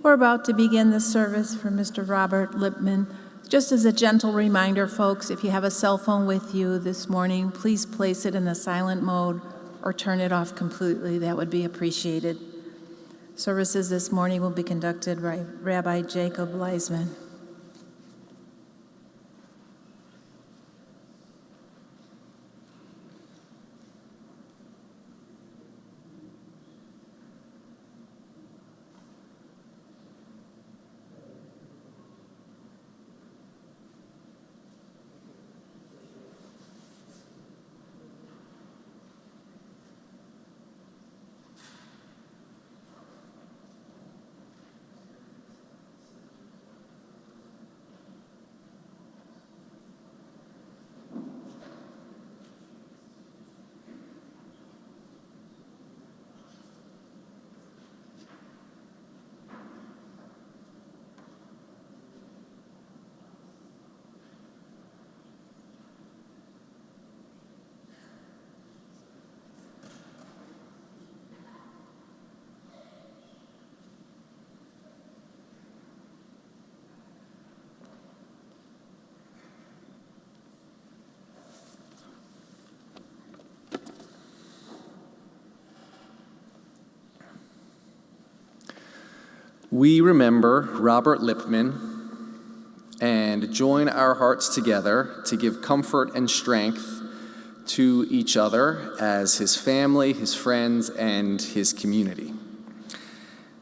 We're about to begin the service for Mr. Robert Lipman. Just as a gentle reminder, folks, if you have a cell phone with you this morning, please place it in the silent mode or turn it off completely. That would be appreciated. Services this morning will be conducted by Rabbi Jacob Leisman. We remember Robert Lipman and join our hearts together to give comfort and strength to each other as his family, his friends, and his community.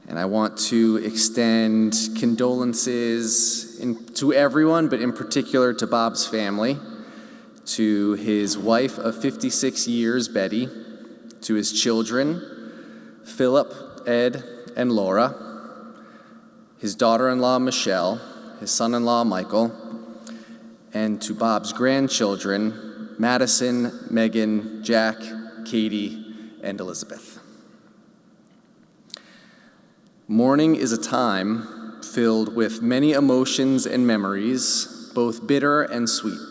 And I want to extend condolences to everyone, but in particular to Bob's family, to his wife of 56 years, Betty, to his children, Philip, Ed, and Laura, his daughter-in-law, Michelle, his son-in-law, Michael, and to Bob's grandchildren, Madison, Megan, Jack, Katie, and Elizabeth. Mourning is a time filled with many emotions and memories, both bitter and sweet.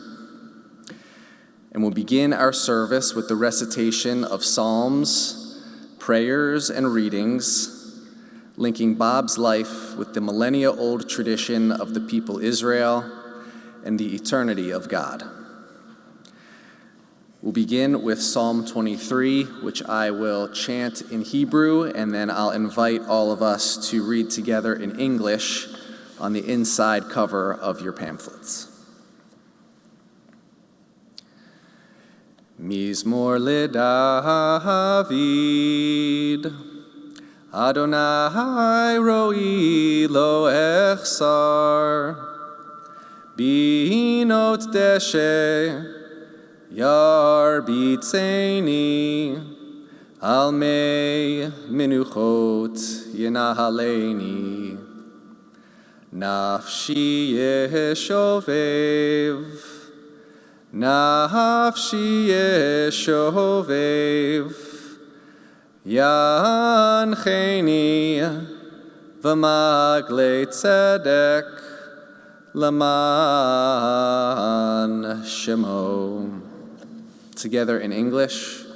And we'll begin our service with the recitation of psalms, prayers, and readings, linking Bob's life with the millennia-old tradition of the people Israel and the eternity of God. We'll begin with Psalm 23, which I will chant in Hebrew, and then I'll invite all of us to read together in English on the inside cover of your pamphlets. Mizmor LeDavid, Adonai roi lo echsar, binot deshe yarbitzeni, al mei menuchot yenahaleni. Nafshi yeshovev, nafshi yeshovev, Yancheni v'magle tzedek laman shemo. Together in English.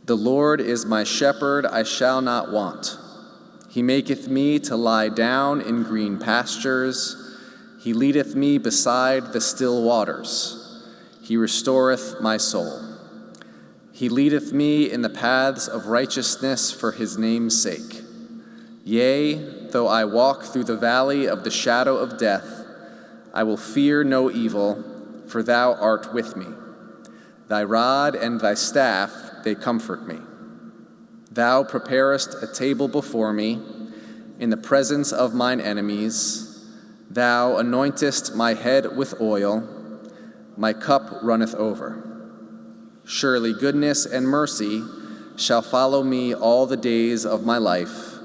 The Lord is my shepherd, I shall not want. He maketh me to lie down in green pastures. He leadeth me beside the still waters. He restoreth my soul. He leadeth me in the paths of righteousness for his name's sake. Yea, though I walk through the valley of the shadow of death, I will fear no evil, for thou art with me. Thy rod and thy staff, they comfort me. Thou preparest a table before me in the presence of mine enemies. Thou anointest my head with oil. My cup runneth over. Surely goodness and mercy shall follow me all the days of my life,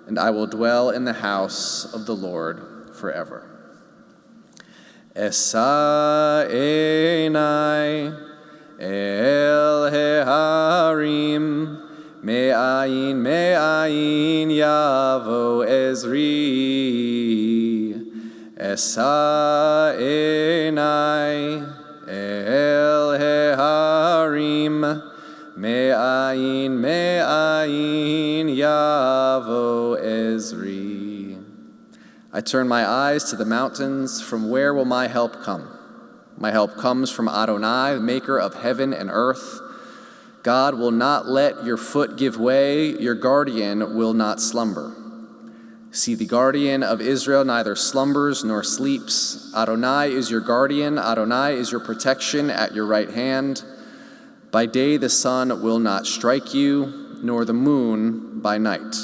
and I will dwell in the house of the Lord forever. Esa einai el heharim, me'ayin yavo ezri. Esa einai el heharim, me'ayin yavo ezri. I turn my eyes to the mountains. From where will my help come? My help comes from Adonai, maker of heaven and earth. God will not let your foot give way. Your guardian will not slumber. See, the guardian of Israel neither slumbers nor sleeps. Adonai is your guardian. Adonai is your protection at your right hand. By day the sun will not strike you, nor the moon by night.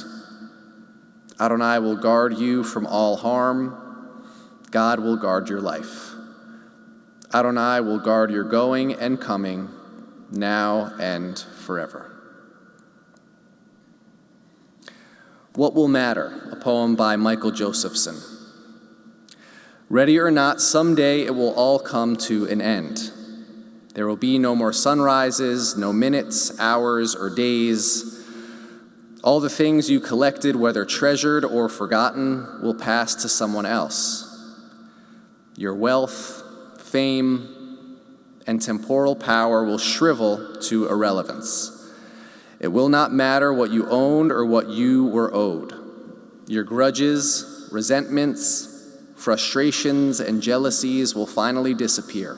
Adonai will guard you from all harm. God will guard your life. Adonai will guard your going and coming, now and forever. What Will Matter, a poem by Michael Josephson. Ready or not, someday it will all come to an end. There will be no more sunrises, no minutes, hours, or days. All the things you collected, whether treasured or forgotten, will pass to someone else. Your wealth, fame, and temporal power will shrivel to irrelevance. It will not matter what you owned or what you were owed. Your grudges, resentments, frustrations, and jealousies will finally disappear.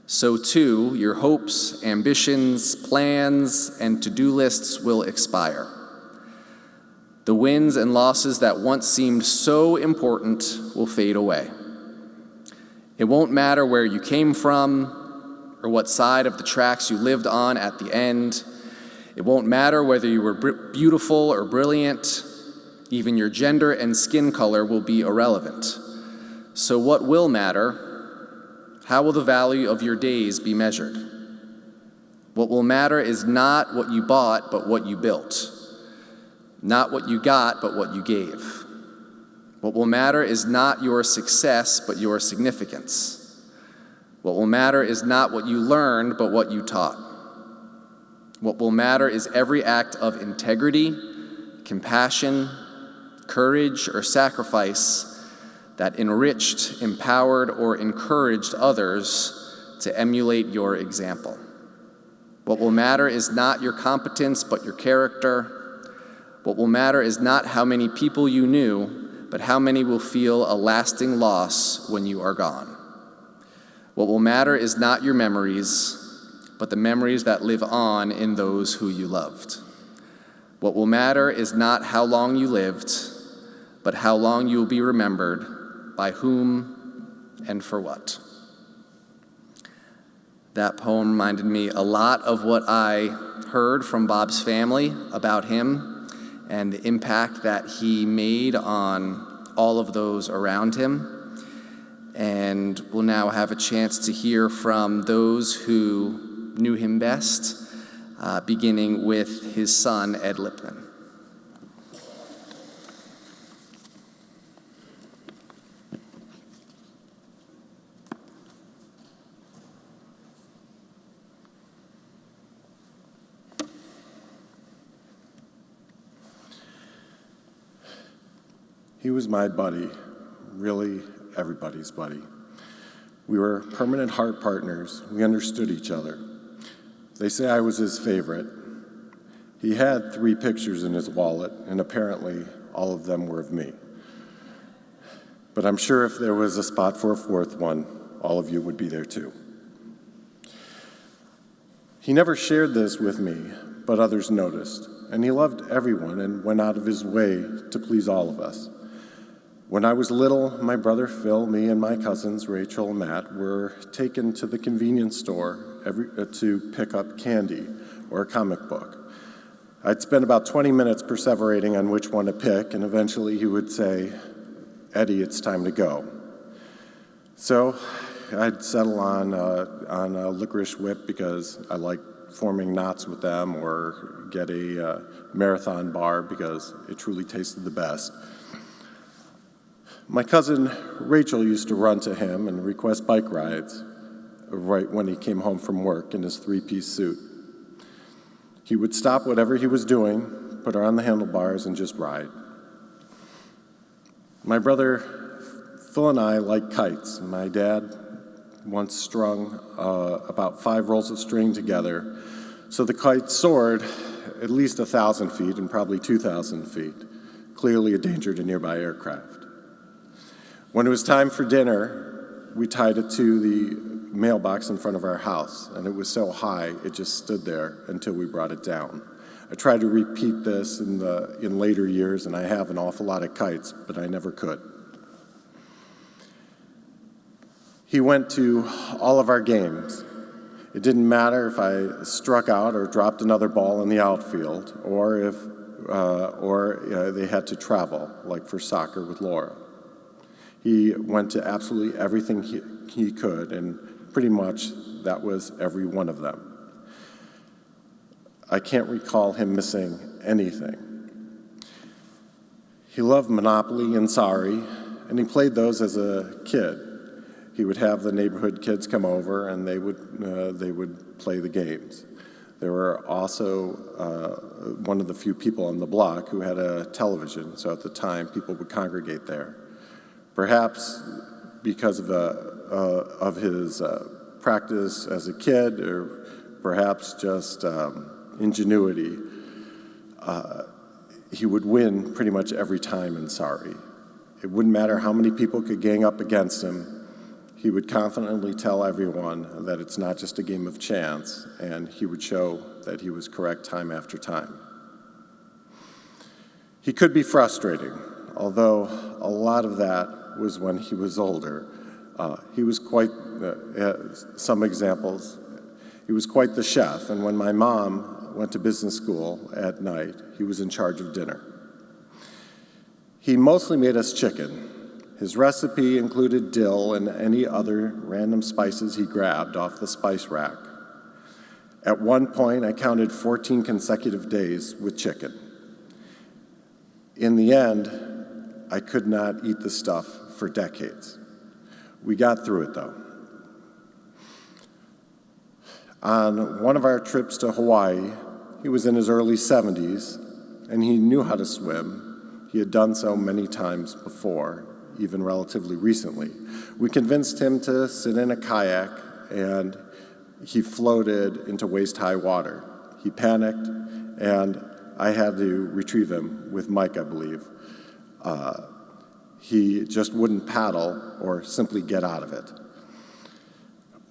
So too, your hopes, ambitions, plans, and to-do lists will expire. The wins and losses that once seemed so important will fade away. It won't matter where you came from or what side of the tracks you lived on at the end. It won't matter whether you were beautiful or brilliant. Even your gender and skin color will be irrelevant. So what will matter? How will the value of your days be measured? What will matter is not what you bought, but what you built. Not what you got, but what you gave. What will matter is not your success, but your significance. What will matter is not what you learned, but what you taught. What will matter is every act of integrity, compassion, courage, or sacrifice that enriched, empowered, or encouraged others to emulate your example. What will matter is not your competence, but your character. What will matter is not how many people you knew, but how many will feel a lasting loss when you are gone. What will matter is not your memories, but the memories that live on in those who you loved. What will matter is not how long you lived, but how long you will be remembered, by whom and for what. That poem reminded me a lot of what I heard from Bob's family about him and the impact that he made on all of those around him. And we'll now have a chance to hear from those who knew him best, beginning with his son, Ed Lipman. He was my buddy, really everybody's buddy. We were permanent heart partners. We understood each other. They say I was his favorite. He had 3 pictures in his wallet, and apparently all of them were of me. But I'm sure if there was a spot for a 4th one, all of you would be there too. He never shared this with me, but others noticed, and he loved everyone and went out of his way to please all of us. When I was little, my brother Phil, me, and my cousins Rachel and Matt were taken to the convenience store to pick up candy or a comic book. I'd spend about 20 minutes perseverating on which one to pick, and eventually he would say, "Eddie, it's time to go." So I'd settle on a licorice whip because I like forming knots with them, or get a marathon bar because it truly tasted the best. My cousin Rachel used to run to him and request bike rides right when he came home from work in his 3-piece suit. He would stop whatever he was doing, put her on the handlebars, and just ride. My brother Phil and I like kites. My dad once strung about 5 rolls of string together, so the kite soared at least 1,000 feet and probably 2,000 feet, clearly a danger to nearby aircraft. When it was time for dinner, we tied it to the mailbox in front of our house, and it was so high it just stood there until we brought it down. I tried to repeat this in later years, and I have an awful lot of kites, but I never could. He went to all of our games. It didn't matter if I struck out or dropped another ball in the outfield, or if they had to travel, like for soccer with Laura. He went to absolutely everything he could, and pretty much that was every one of them. I can't recall him missing anything. He loved Monopoly and Sorry, and he played those as a kid. He would have the neighborhood kids come over, and they would play the games. There were also one of the few people on the block who had a television, so at the time people would congregate there. Perhaps because of his practice as a kid, or perhaps just ingenuity, he would win pretty much every time in Sorry. It wouldn't matter how many people could gang up against him. He would confidently tell everyone that it's not just a game of chance, and he would show that he was correct time after time. He could be frustrating, although a lot of that was when he was older. He was quite, some examples, he was quite the chef, and when my mom went to business school at night, he was in charge of dinner. He mostly made us chicken. His recipe included dill and any other random spices he grabbed off the spice rack. At one point, I counted 14 consecutive days with chicken. In the end, I could not eat the stuff for decades. We got through it, though. On one of our trips to Hawaii, he was in his early 70s, and he knew how to swim. He had done so many times before, even relatively recently. We convinced him to sit in a kayak, and he floated into waist-high water. He panicked, and I had to retrieve him with Mike, I believe. He just wouldn't paddle or simply get out of it.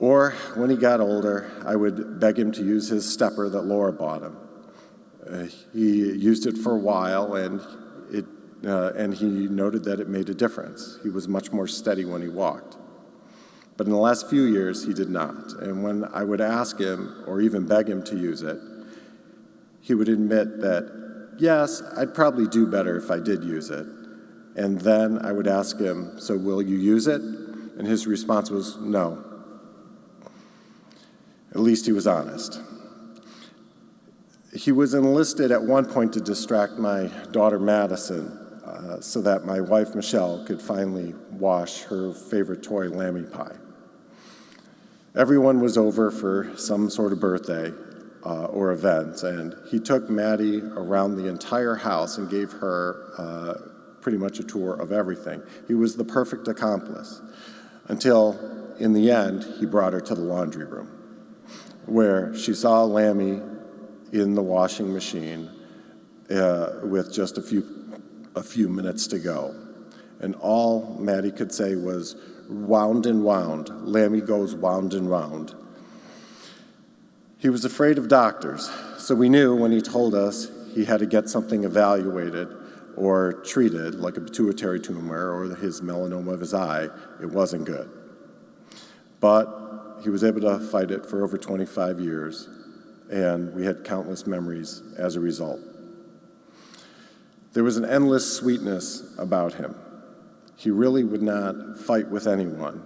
Or when he got older, I would beg him to use his stepper that Laura bought him. He used it for a while, and he noted that it made a difference. He was much more steady when he walked. But in the last few years, he did not. And when I would ask him, or even beg him to use it, he would admit that, yes, I'd probably do better if I did use it. And then I would ask him, so will you use it? And his response was, no. At least he was honest. He was enlisted at one point to distract my daughter Madison so that my wife Michelle could finally wash her favorite toy, lammy pie. Everyone was over for some sort of birthday or event, and he took Maddie around the entire house and gave her pretty much a tour of everything. He was the perfect accomplice until, in the end, he brought her to the laundry room, where she saw Lammy in the washing machine with just a few minutes to go. And all Maddie could say was, wound and wound. Lammy goes wound and wound. He was afraid of doctors, so we knew when he told us he had to get something evaluated or treated, like a pituitary tumor or his melanoma of his eye, it wasn't good. But he was able to fight it for over 25 years, and we had countless memories as a result. There was an endless sweetness about him. He really would not fight with anyone.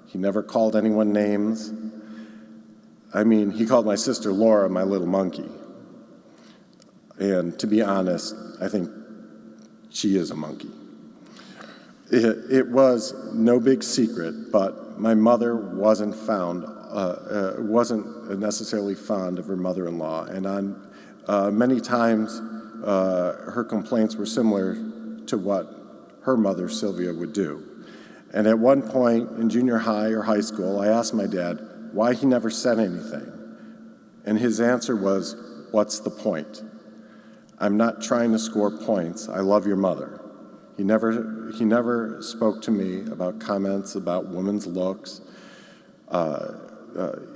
He never called anyone names. I mean, he called my sister Laura my little monkey. And to be honest, I think she is a monkey. It was no big secret, but my mother wasn't necessarily fond of her mother-in-law, and on many times her complaints were similar to what her mother, Sylvia, would do. And at one point in junior high or high school, I asked my dad why he never said anything. And his answer was, "What's the point? I'm not trying to score points. I love your mother." He never spoke to me about comments about women's looks.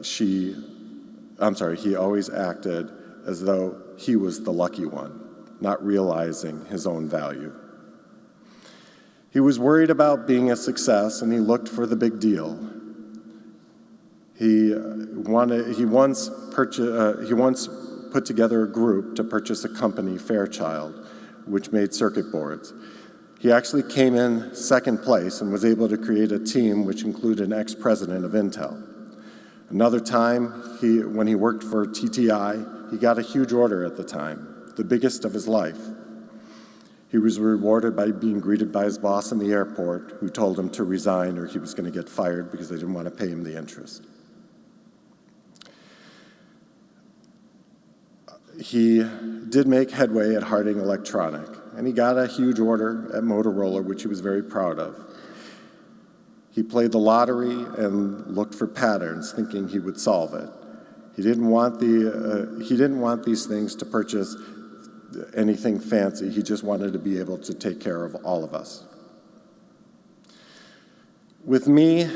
He always acted as though he was the lucky one, not realizing his own value. He was worried about being a success, and he looked for the big deal. He once put together a group to purchase a company, Fairchild, which made circuit boards. He actually came in second place and was able to create a team which included an ex-president of Intel. Another time, when he worked for TTI, he got a huge order at the time, the biggest of his life. He was rewarded by being greeted by his boss in the airport, who told him to resign or he was going to get fired because they didn't want to pay him the interest. He did make headway at Harding Electronic, and he got a huge order at Motorola, which he was very proud of. He played the lottery and looked for patterns, thinking he would solve it. He didn't want these things to purchase anything fancy. He just wanted to be able to take care of all of us. With me,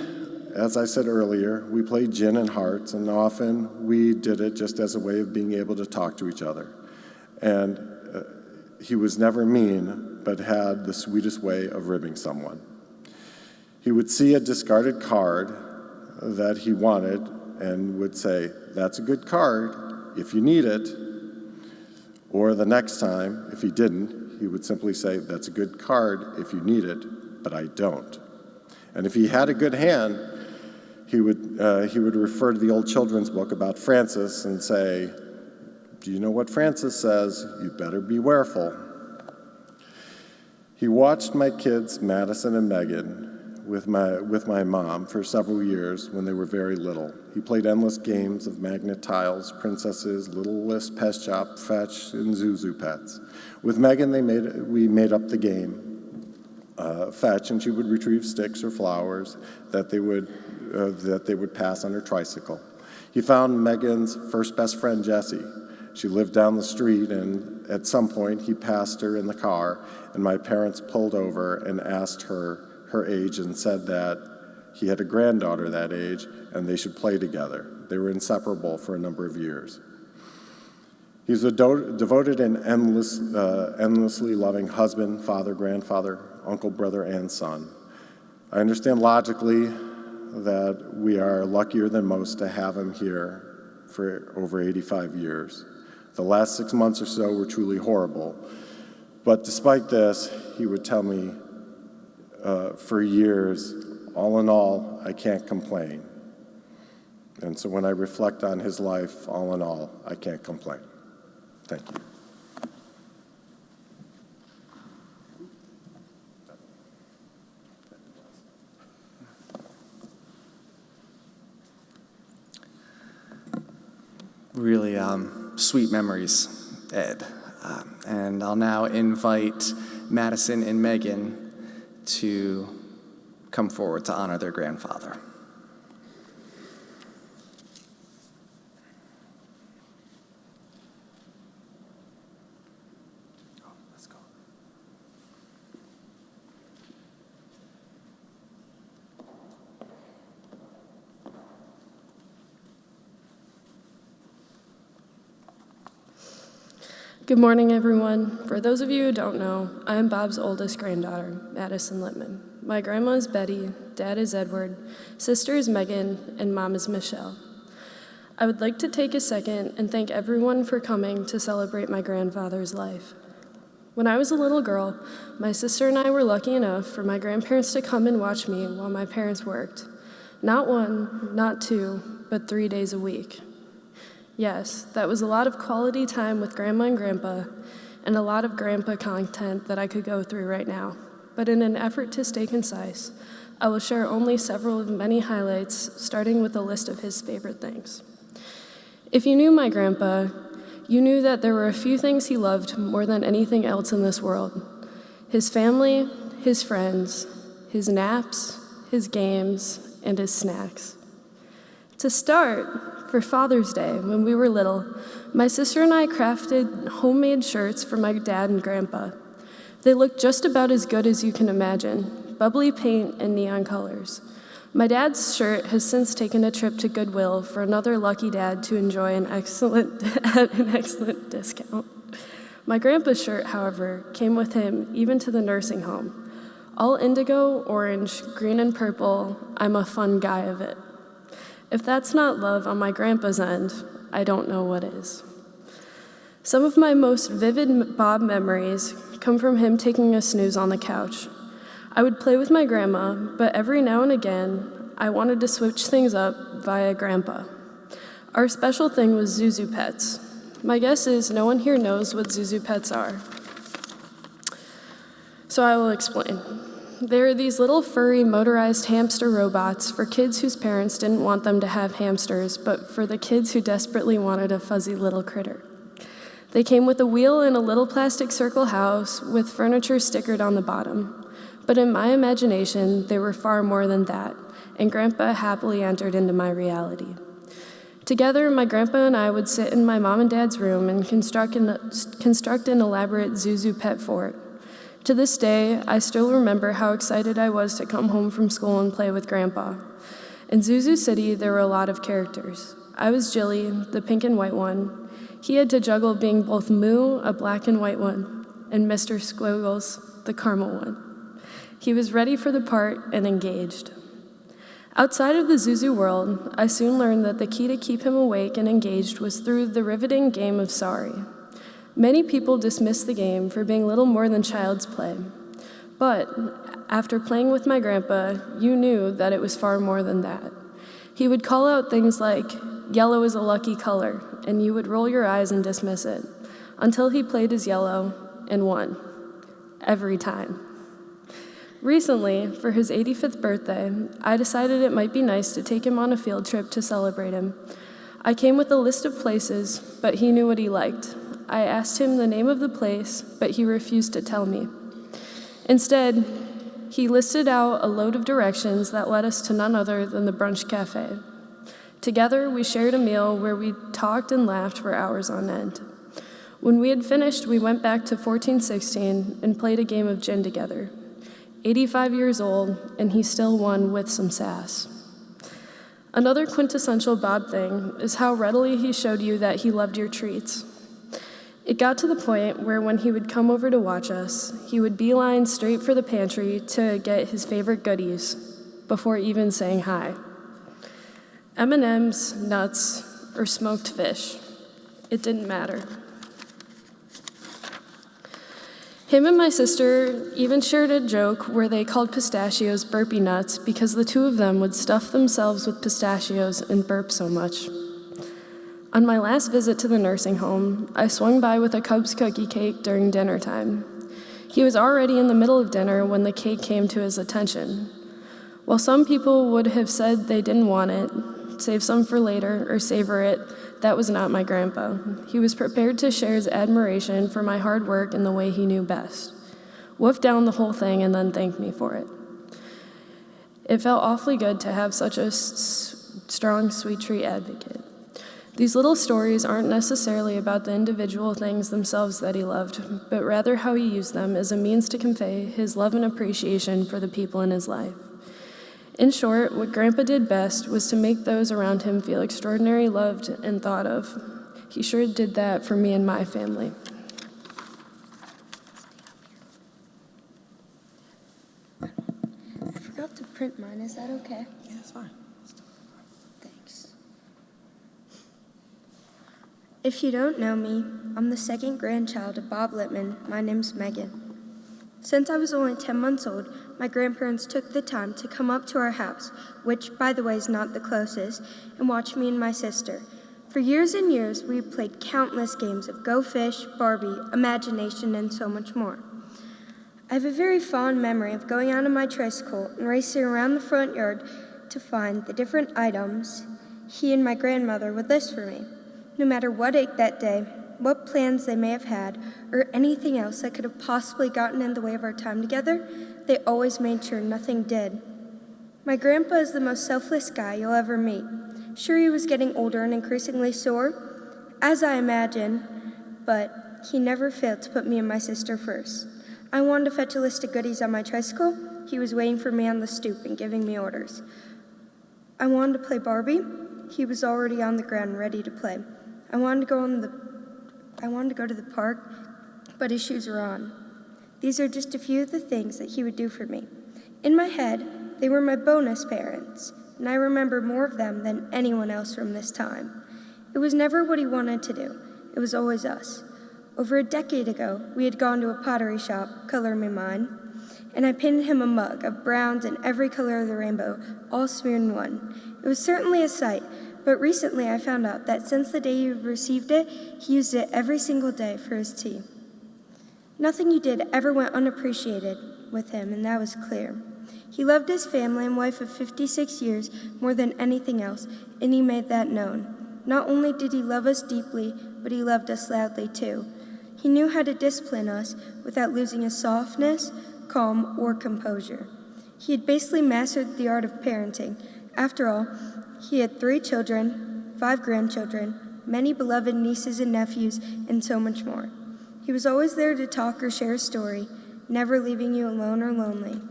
as I said earlier, we played gin and hearts, and often we did it just as a way of being able to talk to each other. And he was never mean, but had the sweetest way of ribbing someone. He would see a discarded card that he wanted and would say, "That's a good card if you need it." Or the next time, if he didn't, he would simply say, "That's a good card if you need it, but I don't." And if he had a good hand, he would refer to the old children's book about Francis and say, "Do you know what Francis says? You better be careful." He watched my kids, Madison and Megan, with my mom for several years when they were very little. He played endless games of magnet tiles, princesses, Little List, Pet Shop, Fetch, and Zuzu Pets. With Megan, we made up the game, Fetch, and she would retrieve sticks or flowers that they would pass on her tricycle. He found Megan's first best friend, Jessie. She lived down the street, and at some point he passed her in the car, and my parents pulled over and asked her age and said that he had a granddaughter that age and they should play together. They were inseparable for a number of years. He's a devoted and endlessly loving husband, father, grandfather, uncle, brother, and son. I understand logically that we are luckier than most to have him here for over 85 years. The last 6 months or so were truly horrible. But despite this, he would tell me for years, all in all, I can't complain. And so when I reflect on his life, all in all, I can't complain. Thank you. Really sweet memories, Ed. And I'll now invite Madison and Megan to come forward to honor their grandfather. Let's go. Good morning, everyone. For those of you who don't know, I am Bob's oldest granddaughter, Madison Lipman. My grandma is Betty, dad is Edward, sister is Megan, and mom is Michelle. I would like to take a second and thank everyone for coming to celebrate my grandfather's life. When I was a little girl, my sister and I were lucky enough for my grandparents to come and watch me while my parents worked. Not 1, not 2, but 3 days a week. Yes, that was a lot of quality time with Grandma and Grandpa, and a lot of Grandpa content that I could go through right now. But in an effort to stay concise, I will share only several of many highlights, starting with a list of his favorite things. If you knew my grandpa, you knew that there were a few things he loved more than anything else in this world: his family, his friends, his naps, his games, and his snacks. To start, for Father's Day, when we were little, my sister and I crafted homemade shirts for my dad and Grandpa. They looked just about as good as you can imagine, bubbly paint and neon colors. My dad's shirt has since taken a trip to Goodwill for another lucky dad to enjoy at an excellent discount. My grandpa's shirt, however, came with him even to the nursing home. All indigo, orange, green, and purple, I'm a fun guy of it. If that's not love on my grandpa's end, I don't know what is. Some of my most vivid Bob memories come from him taking a snooze on the couch. I would play with my grandma, but every now and again, I wanted to switch things up via grandpa. Our special thing was Zuzu pets. My guess is no one here knows what Zuzu pets are. So I will explain. They are these little furry motorized hamster robots for kids whose parents didn't want them to have hamsters, but for the kids who desperately wanted a fuzzy little critter. They came with a wheel and a little plastic circle house with furniture stickered on the bottom. But in my imagination, they were far more than that, and Grandpa happily entered into my reality. Together, my grandpa and I would sit in my mom and dad's room and construct an elaborate Zuzu pet fort. To this day, I still remember how excited I was to come home from school and play with Grandpa. In Zuzu City, there were a lot of characters. I was Jilly, the pink and white one. He had to juggle being both Moo, a black and white one, and Mr. Squiggles, the caramel one. He was ready for the part and engaged. Outside of the Zuzu world, I soon learned that the key to keep him awake and engaged was through the riveting game of Sorry. Many people dismiss the game for being little more than child's play. But after playing with my grandpa, you knew that it was far more than that. He would call out things like, "Yellow is a lucky color," and you would roll your eyes and dismiss it, until he played his yellow and won. Every time. Recently, for his 85th birthday, I decided it might be nice to take him on a field trip to celebrate him. I came with a list of places, but he knew what he liked. I asked him the name of the place, but he refused to tell me. Instead, he listed out a load of directions that led us to none other than the brunch cafe. Together, we shared a meal where we talked and laughed for hours on end. When we had finished, we went back to 1416 and played a game of gin together. 85 years old, and he still won with some sass. Another quintessential Bob thing is how readily he showed you that he loved your treats. It got to the point where when he would come over to watch us, he would beeline straight for the pantry to get his favorite goodies before even saying hi. M&Ms, nuts, or smoked fish. It didn't matter. Him and my sister even shared a joke where they called pistachios burpee nuts because the two of them would stuff themselves with pistachios and burp so much. On my last visit to the nursing home, I swung by with a Cubs cookie cake during dinner time. He was already in the middle of dinner when the cake came to his attention. While some people would have said they didn't want it, save some for later, or savor it, that was not my grandpa. He was prepared to share his admiration for my hard work in the way he knew best. Wolfed down the whole thing and then thanked me for it. It felt awfully good to have such a strong sweet treat advocate. These little stories aren't necessarily about the individual things themselves that he loved, but rather how he used them as a means to convey his love and appreciation for the people in his life. In short, what Grandpa did best was to make those around him feel extraordinarily loved and thought of. He sure did that for me and my family. I forgot to print mine. Is that okay? Yeah, it's fine. Thanks. If you don't know me, I'm the second grandchild of Bob Lipman. My name's Megan. Since I was only 10 months old, my grandparents took the time to come up to our house, which, by the way, is not the closest, and watch me and my sister. For years and years, we played countless games of Go Fish, Barbie, Imagination, and so much more. I have a very fond memory of going out on my tricycle and racing around the front yard to find the different items he and my grandmother would list for me. No matter what ate that day, what plans they may have had, or anything else that could have possibly gotten in the way of our time together, they always made sure nothing did. My grandpa is the most selfless guy you'll ever meet. Sure, he was getting older and increasingly sore, as I imagine, but he never failed to put me and my sister first. I wanted to fetch a list of goodies on my tricycle. He was waiting for me on the stoop and giving me orders. I wanted to play Barbie. He was already on the ground ready to play. I wanted to go to the park, but his shoes were on. These are just a few of the things that he would do for me. In my head, they were my bonus parents, and I remember more of them than anyone else from this time. It was never what he wanted to do. It was always us. Over a decade ago, we had gone to a pottery shop, Color Me Mine, and I painted him a mug of browns in every color of the rainbow, all smeared in one. It was certainly a sight, but recently I found out that since the day he received it, he used it every single day for his tea. Nothing you did ever went unappreciated with him, and that was clear. He loved his family and wife of 56 years more than anything else, and he made that known. Not only did he love us deeply, but he loved us loudly too. He knew how to discipline us without losing his softness, calm, or composure. He had basically mastered the art of parenting. After all, he had 3 children, 5 grandchildren, many beloved nieces and nephews, and so much more. He was always there to talk or share a story, never leaving you alone or lonely.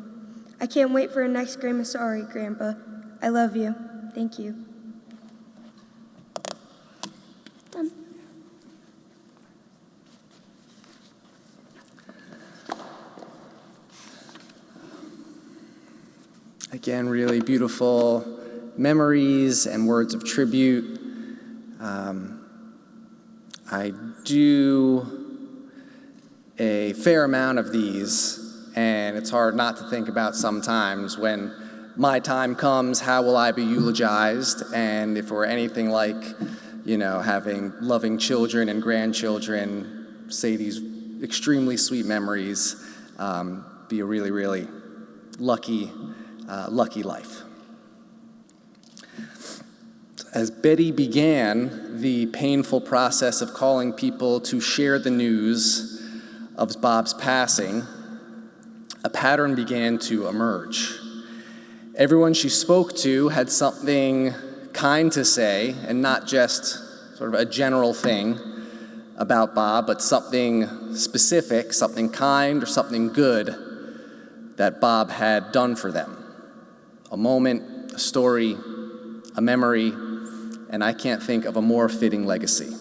I can't wait for our next Grandma Sorry, Grandpa. I love you. Thank you. Done. Again, really beautiful memories and words of tribute. I do a fair amount of these, and it's hard not to think about sometimes when my time comes, how will I be eulogized? And if we're anything like, having loving children and grandchildren say these extremely sweet memories, be a really, really lucky life. As Betty began the painful process of calling people to share the news of Bob's passing, a pattern began to emerge. Everyone she spoke to had something kind to say, and not just sort of a general thing about Bob, but something specific, something kind or something good that Bob had done for them. A moment, a story, a memory, and I can't think of a more fitting legacy.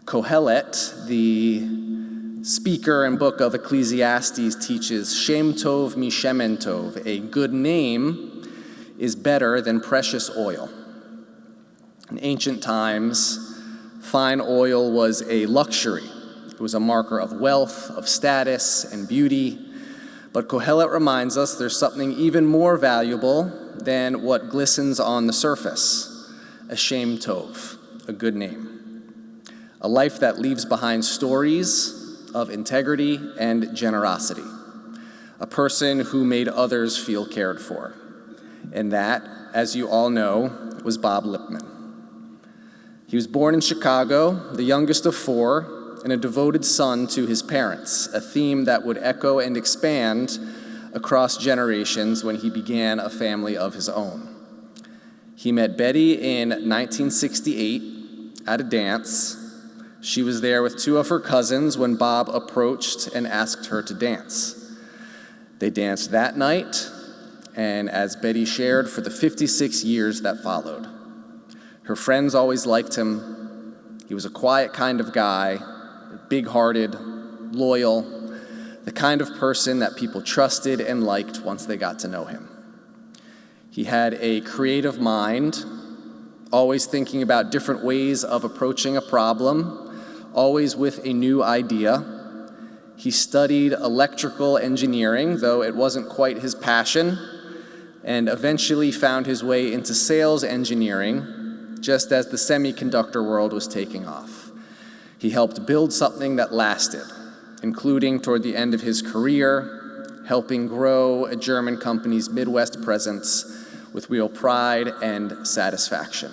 Kohelet, the speaker and book of Ecclesiastes, teaches Shem Tov Mishemen Tov, a good name is better than precious oil. In ancient times, fine oil was a luxury. It was a marker of wealth, of status, and beauty. But Kohelet reminds us there's something even more valuable than what glistens on the surface, a Shem Tov, a good name. A life that leaves behind stories of integrity and generosity. A person who made others feel cared for. And that, as you all know, was Bob Lipman. He was born in Chicago, the youngest of 4, and a devoted son to his parents, a theme that would echo and expand across generations when he began a family of his own. He met Betty in 1968 at a dance. She was there with 2 of her cousins when Bob approached and asked her to dance. They danced that night, and as Betty shared, for the 56 years that followed. Her friends always liked him. He was a quiet kind of guy, big-hearted, loyal, the kind of person that people trusted and liked once they got to know him. He had a creative mind, always thinking about different ways of approaching a problem, always with a new idea. He studied electrical engineering, though it wasn't quite his passion, and eventually found his way into sales engineering, just as the semiconductor world was taking off. He helped build something that lasted, including toward the end of his career, helping grow a German company's Midwest presence with real pride and satisfaction.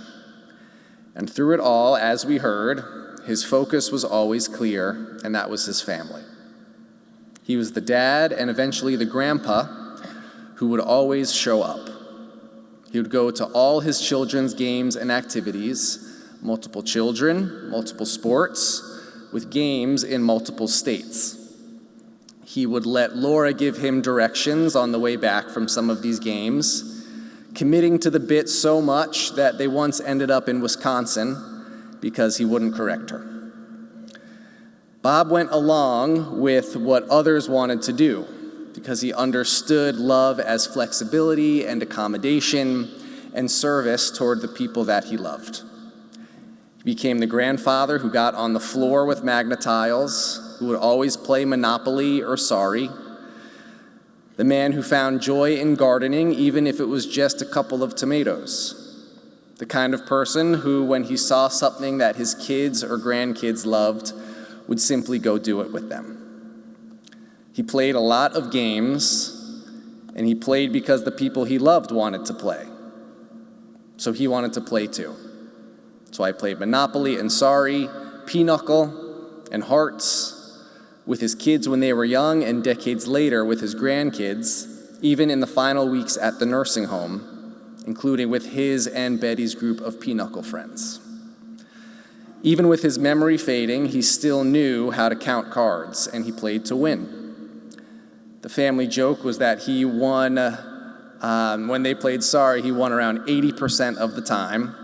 And through it all, as we heard, his focus was always clear, and that was his family. He was the dad and eventually the grandpa who would always show up. He would go to all his children's games and activities, multiple children, multiple sports, with games in multiple states. He would let Laura give him directions on the way back from some of these games, committing to the bit so much that they once ended up in Wisconsin because he wouldn't correct her. Bob went along with what others wanted to do because he understood love as flexibility and accommodation and service toward the people that he loved. He became the grandfather who got on the floor with Magna Tiles, who would always play Monopoly or Sorry, the man who found joy in gardening even if it was just a couple of tomatoes, the kind of person who, when he saw something that his kids or grandkids loved, would simply go do it with them. He played a lot of games, and he played because the people he loved wanted to play. So he wanted to play too. So I played Monopoly and Sorry, Pinochle and Hearts with his kids when they were young, and decades later with his grandkids, even in the final weeks at the nursing home, including with his and Betty's group of Pinochle friends. Even with his memory fading, he still knew how to count cards, and he played to win. The family joke was that he won, when they played Sorry, he won around 80% of the time,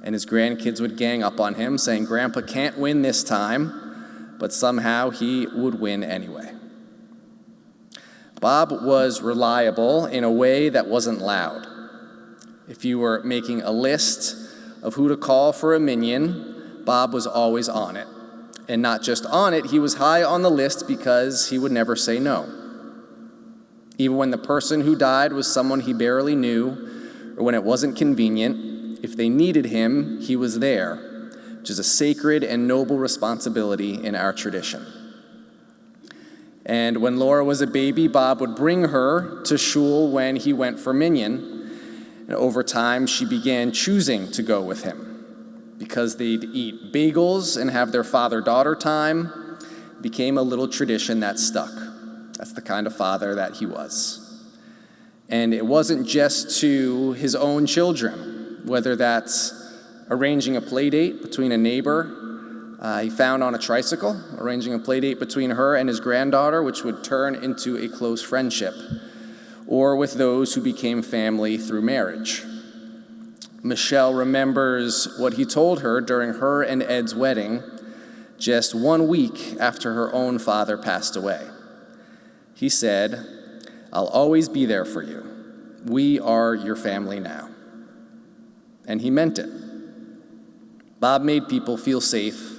and his grandkids would gang up on him, saying, "Grandpa can't win this time," but somehow he would win anyway. Bob was reliable in a way that wasn't loud. If you were making a list of who to call for a minion, Bob was always on it. And not just on it, he was high on the list because he would never say no. Even when the person who died was someone he barely knew, or when it wasn't convenient, if they needed him, he was there, which is a sacred and noble responsibility in our tradition. And when Laura was a baby, Bob would bring her to shul when he went for minyan, and over time she began choosing to go with him. Because they'd eat bagels and have their father-daughter time, it became a little tradition that stuck. That's the kind of father that he was. And it wasn't just to his own children, whether that's arranging a play date between a neighbor he found on a tricycle, arranging a play date between her and his granddaughter, which would turn into a close friendship, or with those who became family through marriage. Michelle remembers what he told her during her and Ed's wedding, just 1 week after her own father passed away. He said, "I'll always be there for you. We are your family now." And he meant it. Bob made people feel safe,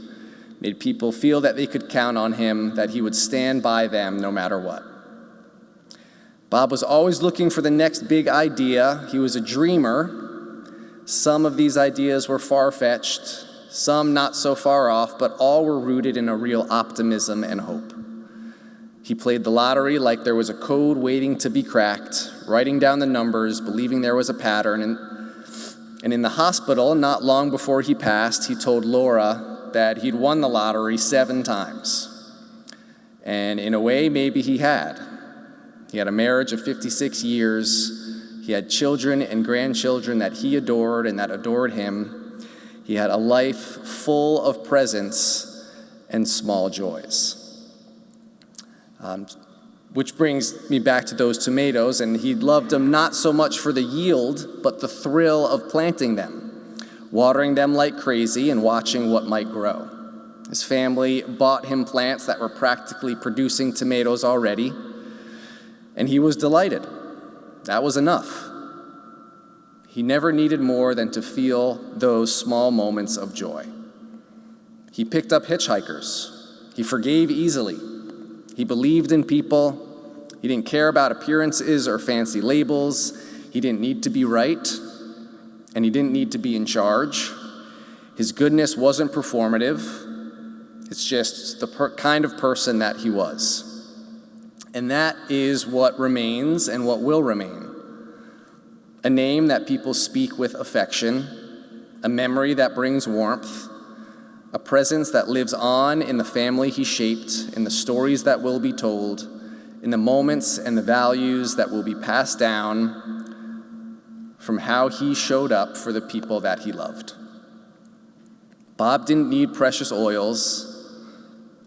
made people feel that they could count on him, that he would stand by them no matter what. Bob was always looking for the next big idea. He was a dreamer. Some of these ideas were far-fetched, some not so far off, but all were rooted in a real optimism and hope. He played the lottery like there was a code waiting to be cracked, writing down the numbers, believing there was a pattern. And in the hospital, not long before he passed, he told Laura that he'd won the lottery 7 times. And in a way, maybe he had. He had a marriage of 56 years. He had children and grandchildren that he adored and that adored him. He had a life full of presents and small joys. Which brings me back to those tomatoes, and he loved them not so much for the yield, but the thrill of planting them, watering them like crazy and watching what might grow. His family bought him plants that were practically producing tomatoes already, and he was delighted. That was enough. He never needed more than to feel those small moments of joy. He picked up hitchhikers. He forgave easily. He believed in people. He didn't care about appearances or fancy labels. He didn't need to be right, and he didn't need to be in charge. His goodness wasn't performative. It's just the kind of person that he was. And that is what remains and what will remain. A name that people speak with affection, a memory that brings warmth, a presence that lives on in the family he shaped, in the stories that will be told, in the moments and the values that will be passed down from how he showed up for the people that he loved. Bob didn't need precious oils.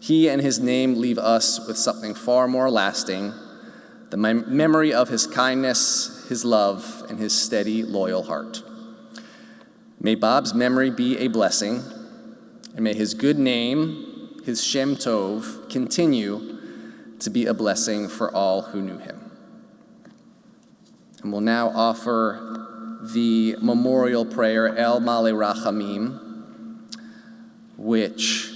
He and his name leave us with something far more lasting, the memory of his kindness, his love, and his steady, loyal heart. May Bob's memory be a blessing, and may his good name, his Shem Tov, continue to be a blessing for all who knew him. And we'll now offer the memorial prayer, El Male Rachamim, which,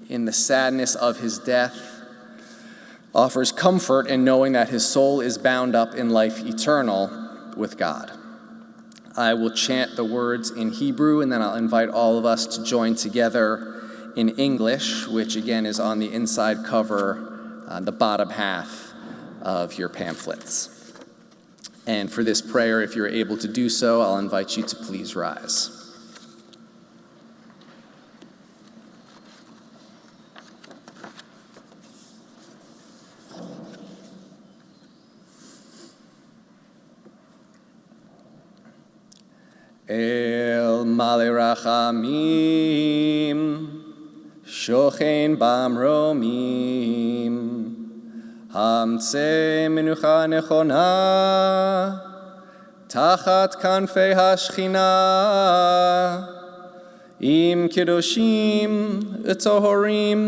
in the sadness of his death, offers comfort in knowing that his soul is bound up in life eternal with God. I will chant the words in Hebrew, and then I'll invite all of us to join together in English, which again is on the inside cover, the bottom half of your pamphlets. And for this prayer, if you're able to do so, I'll invite you to please rise. El Male Rachamim, Shochen Bamromim, Hamtze Menucha Nechona, Tachat Kanfei Hashchina, Im Kedoshim Utohorim,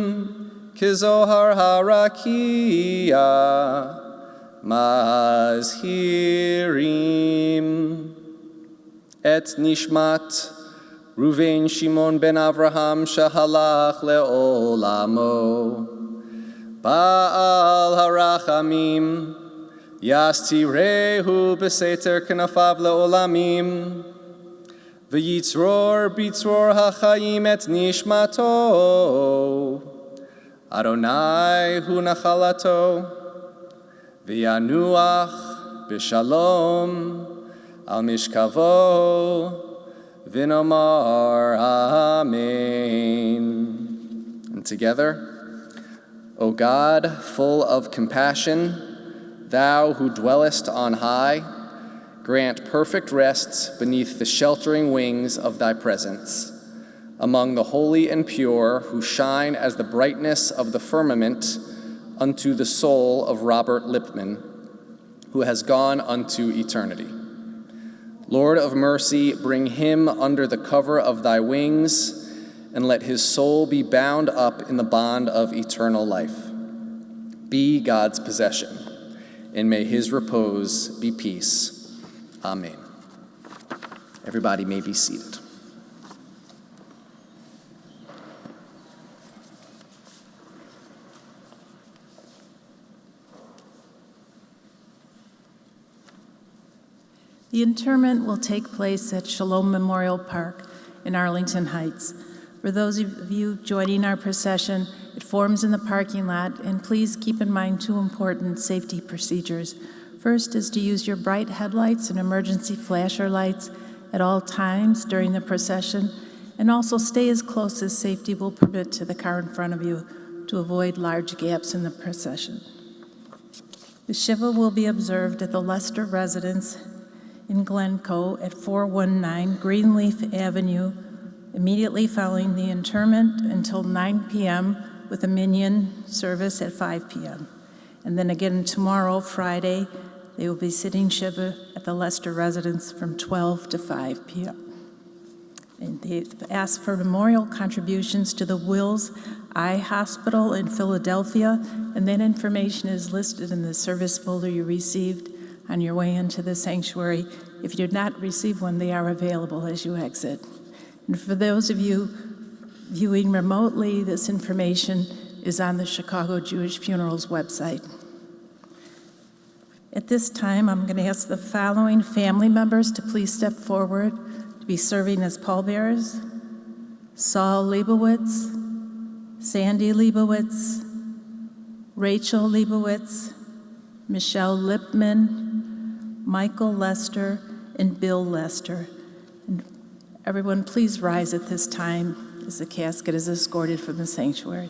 Kizohar Harakia, Mazhirim. Et nishmat Ruven Shimon ben Avraham shahalach leolamo. Baal harachamim yastirehu beseter knafav leolamim. V'yitzror bitzror hachayim et nishmato. Adonai hu nachalato. V'yanuach b'shalom. Al mishkavo v'nomar amen. And together, O God, full of compassion, thou who dwellest on high, grant perfect rest beneath the sheltering wings of thy presence, among the holy and pure who shine as the brightness of the firmament unto the soul of Robert Lipman, who has gone unto eternity. Lord of mercy, bring him under the cover of thy wings, and let his soul be bound up in the bond of eternal life. Be God's possession, and may his repose be peace. Amen. Everybody may be seated. The interment will take place at Shalom Memorial Park in Arlington Heights. For those of you joining our procession, it forms in the parking lot, and please keep in mind two important safety procedures. First is to use your bright headlights and emergency flasher lights at all times during the procession, and also stay as close as safety will permit to the car in front of you to avoid large gaps in the procession. The Shiva will be observed at the Lester residence in Glencoe at 419 Greenleaf Avenue, immediately following the interment until 9 p.m. with a minyan service at 5 p.m. And then again tomorrow, Friday, they will be sitting Shiva at the Lester residence from 12 to 5 p.m. And they've asked for memorial contributions to the Wills Eye Hospital in Philadelphia, and that information is listed in the service folder you received on your way into the sanctuary. If you did not receive one, they are available as you exit. And for those of you viewing remotely, this information is on the Chicago Jewish Funerals website. At this time, I'm going to ask the following family members to please step forward to be serving as pallbearers: Saul Leibowitz, Sandy Leibowitz, Rachel Leibowitz, Michelle Lipman, Michael Lester, and Bill Lester. And everyone, please rise at this time as the casket is escorted from the sanctuary.